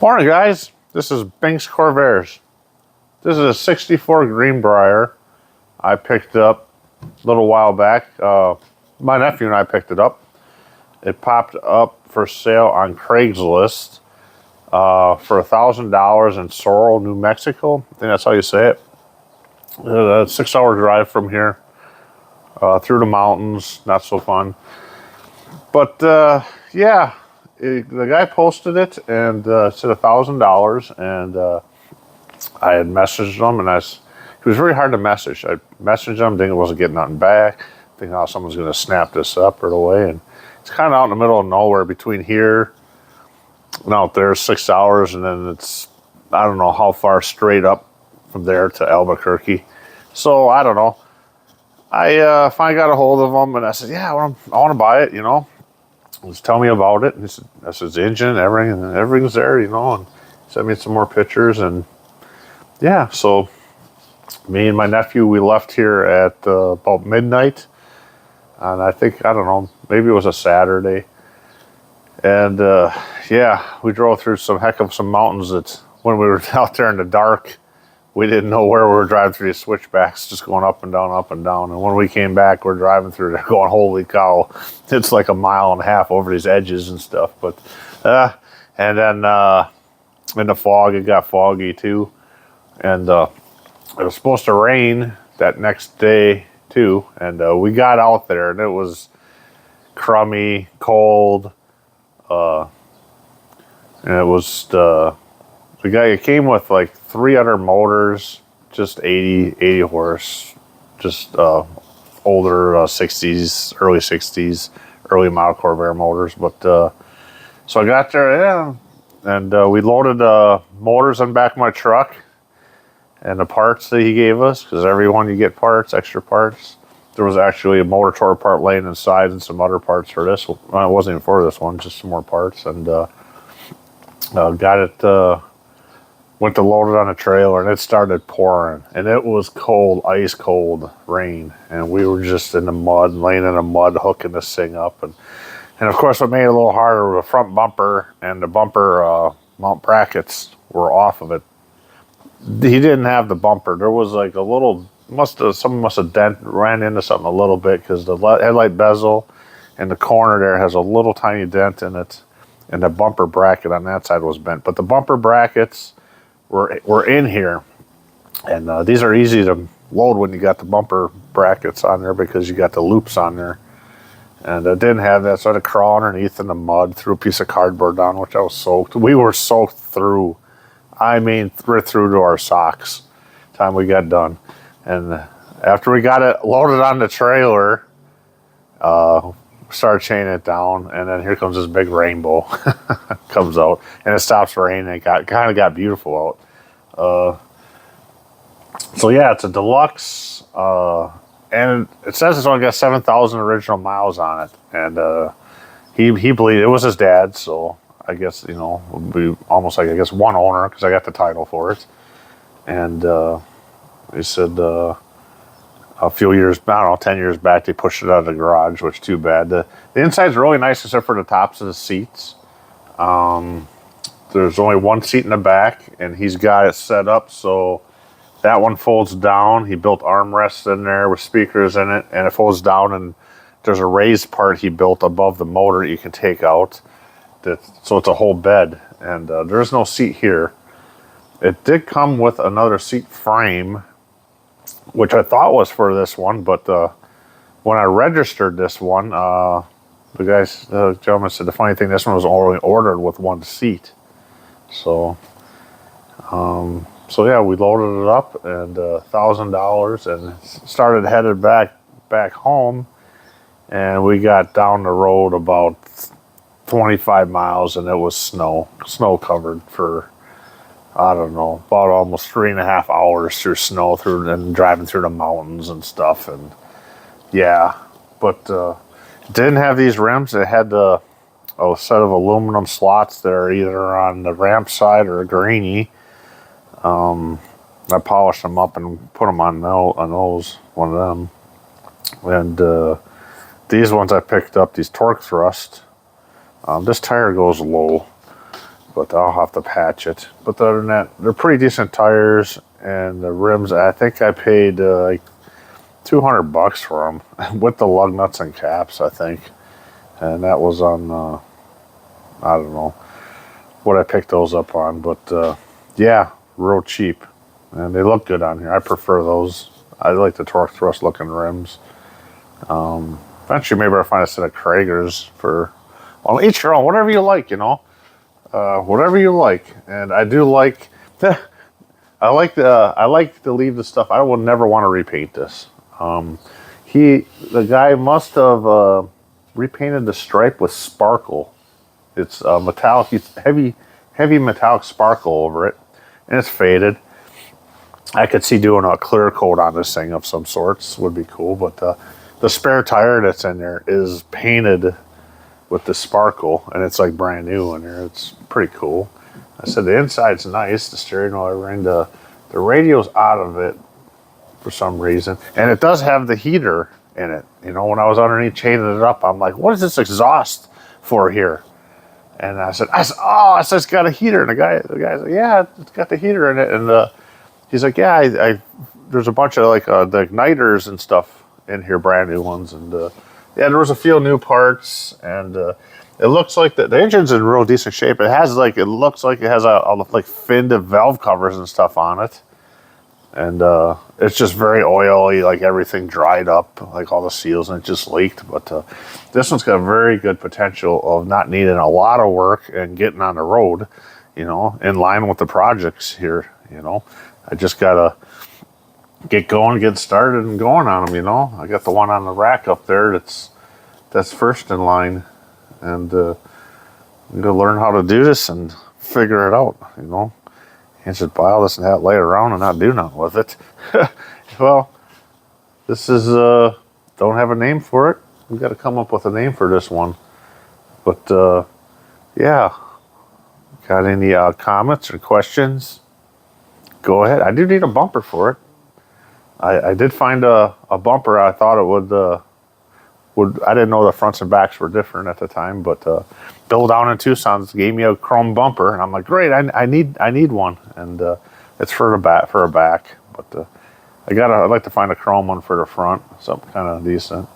Morning, guys. This is Bink's Corvairs. This is a 64 Greenbrier I picked up a little while back. My nephew and I picked it up. It popped up for sale on Craigslist for $1,000 in Sorrel, New Mexico. I think that's how you say it. A 6-hour drive from here through the mountains. Not so fun. But yeah. The guy posted it and said $1,000, and I had messaged him, and he was very hard to message. I messaged him, thinking I wasn't getting nothing back, thinking, oh, someone's going to snap this up right away, and it's kind of out in the middle of nowhere between here and out there, 6 hours, and then it's, I don't know how far straight up from there to Albuquerque. So, I don't know. I finally got a hold of him, and I said, yeah, I want to buy it, you know. Just tell me about it. And he said, that's his engine, everything's there, you know, and sent me some more pictures. And yeah, so me and my nephew, we left here at about midnight. And I think, I don't know, maybe it was a Saturday. And yeah, we drove through some mountains that when we were out there in the dark, we didn't know where we were driving through these switchbacks, just going up and down, up and down. And when we came back, we're driving through there going, holy cow, it's like a mile and a half over these edges and stuff. But, and then in the fog, it got foggy too. And it was supposed to rain that next day too. And we got out there and it was crummy, cold. And it was, it came with like 3 other motors, just 80 horse, just older 60s, early 60s, early model Corvair motors. But so I got there, yeah, and we loaded motors on the back of my truck and the parts that he gave us, because every one you get parts, extra parts. There was actually a motor torque part laying inside and some other parts for this. Well, it wasn't even for this one, just some more parts. And got it. Went to load it on a trailer, and it started pouring, and it was cold, ice cold rain, and we were just in the mud, laying in the mud, hooking this thing up, and of course what made it a little harder, the front bumper and the bumper mount brackets were off of it. He didn't have the bumper. There was like a little, someone must have ran into something a little bit, because the headlight bezel in the corner there has a little tiny dent in it, and the bumper bracket on that side was bent, but the bumper brackets were in here, and these are easy to load when you got the bumper brackets on there, because you got the loops on there. And I didn't have that, so I had to crawl underneath in the mud, threw a piece of cardboard down, which I was soaked. We were soaked through, I mean, right through to our socks time we got done. And after we got it loaded on the trailer, started chaining it down, and then here comes this big rainbow comes out, and it stops raining. It kind of got beautiful out. So yeah, it's a deluxe, and it says it's only got 7,000 original miles on it, and he believed it was his dad's, so I guess, you know, it would be almost like, I guess, one owner, because I got the title for it. And he said a few years, I don't know, 10 years back, they pushed it out of the garage, which too bad. The inside's really nice except for the tops of the seats. There's only one seat in the back, and he's got it set up so that one folds down. He built armrests in there with speakers in it, and it folds down, and there's a raised part he built above the motor that you can take out. So it's a whole bed, and there's no seat here. It did come with another seat frame, which I thought was for this one, but when I registered this one, the gentleman said the funny thing, this one was only ordered with one seat. So yeah, we loaded it up, and $1,000, and headed back home, and we got down the road about 25 miles, and it was snow covered for, I don't know, about almost 3.5 hours through snow, and driving through the mountains and stuff. And yeah, but it didn't have these rims. It had a set of aluminum slots that are either on the ramp side or a greenie. I polished them up and put them on those, one of them. And these ones I picked up, these torque thrust. This tire goes low. but I'll have to patch it. But other than that, they're pretty decent tires, and the rims, I think I paid like $200 for them with the lug nuts and caps, I think. And that was on, I don't know what I picked those up on, but yeah, real cheap. And they look good on here. I prefer those. I like the torque thrust looking rims. Eventually, maybe I'll find a set of Kragers for, well, each your own, whatever you like, you know. Whatever you like. And I do like, I like to leave the stuff. I would never want to repaint this. The guy must have repainted the stripe with sparkle. It's metallic, it's heavy metallic sparkle over it, and it's faded. I could see doing a clear coat on this thing of some sorts would be cool, but the spare tire that's in there is painted with the sparkle, and it's like brand new in there. It's pretty cool. I said the inside's nice, the steering wheel, everything. The radio's out of it for some reason, and it does have the heater in it. You know, when I was underneath chaining it up, I'm like, what is this exhaust for here? And I said, oh, it says it's got a heater. And the guy's like, yeah, it's got the heater in it. And he's like, yeah, there's a bunch of like the igniters and stuff in here, brand new ones. And yeah, there was a few new parts, and it looks like the engine's in real decent shape. It looks like it has like finned valve covers and stuff on it. And it's just very oily, like everything dried up, like all the seals, and it just leaked. But this one's got very good potential of not needing a lot of work and getting on the road, you know, in line with the projects here, you know. I just got to get going, get started, and going on them, you know. I got the one on the rack up there that's first in line. And I'm going to learn how to do this and figure it out, you know. Can't just buy all this and have it lay around and not do nothing with it. Well, this is, don't have a name for it. We've got to come up with a name for this one. But, yeah. Got any comments or questions? Go ahead. I do need a bumper for it. I did find a bumper. I thought it would, I didn't know the fronts and backs were different at the time, but Bill down in Tucson gave me a chrome bumper, and I'm like, great, I need one, and it's for a back, but I'd like to find a chrome one for the front, something kind of decent.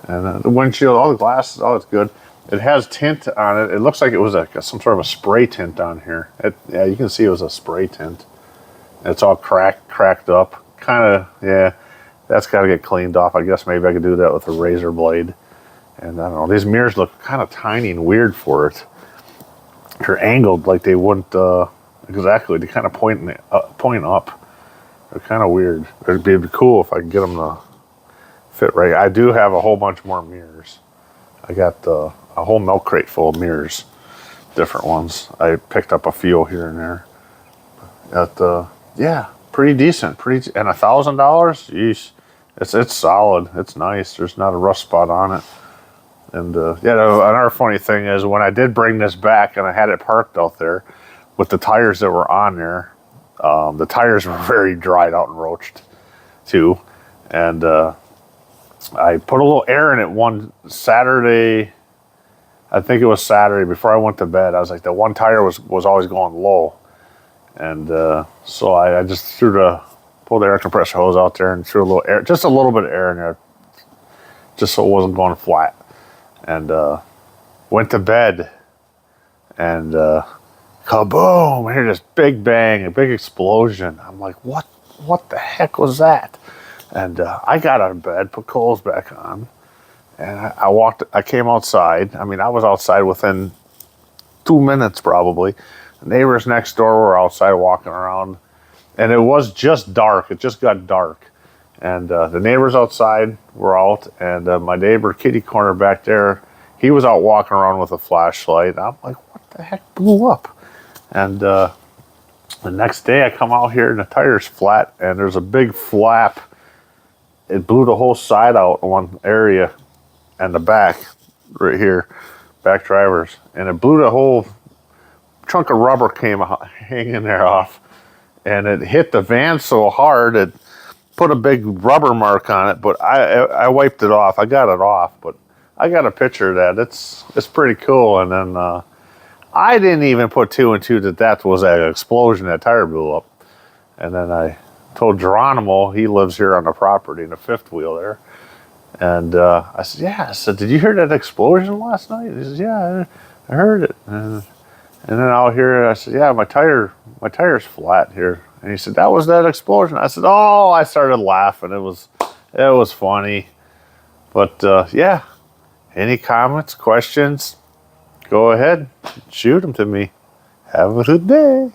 And the windshield, all the glasses, all it's good. It has tint on it. It looks like it was some sort of a spray tint on here. Yeah, you can see it was a spray tint. It's all cracked up, kind of, yeah. That's got to get cleaned off. I guess maybe I could do that with a razor blade. And I don't know, these mirrors look kind of tiny and weird for it. They're angled like they wouldn't exactly. They kind of point up. They're kind of weird. It'd be cool if I could get them to fit right. I do have a whole bunch more mirrors. I got a whole milk crate full of mirrors, different ones. I picked up a few here and there. Yeah, pretty decent. And $1,000. Yeesh. It's solid. It's nice. There's not a rust spot on it. And yeah, another funny thing is when I did bring this back and I had it parked out there with the tires that were on there, the tires were very dried out and roached too. And I put a little air in it one Saturday. I think it was Saturday before I went to bed. I was like, the one tire was always going low. And so I just pulled the air compressor hose out there and threw a little air, just a little bit of air in there, just so it wasn't going flat. And went to bed, and kaboom! I hear this big bang, a big explosion. I'm like, what the heck was that? And I got out of bed, put clothes back on, and I came outside. I mean, I was outside within 2 minutes probably. The neighbors next door were outside walking around, and it was just dark. It just got dark. And the neighbors outside were out, and my neighbor kitty corner back there, he was out walking around with a flashlight. I'm like, what the heck blew up? And the next day I come out here and the tire's flat, and there's a big flap. It blew the whole side out in one area, and the back right here, back drivers, and it blew the whole chunk of rubber came hanging there off, and it hit the van so hard it put a big rubber mark on it. But I wiped it off. I got it off, but I got a picture of that. It's pretty cool. And then I didn't even put 2 and 2 that was an explosion, that tire blew up. And then I told Geronimo, he lives here on the property in the fifth wheel there. And I said, yeah. I said, did you hear that explosion last night? He says, yeah, I heard it. And then out here, I said, yeah, my tire's flat here. And he said, that was that explosion. I said, oh, I started laughing. It was funny. But yeah, any comments, questions, go ahead, shoot them to me. Have a good day.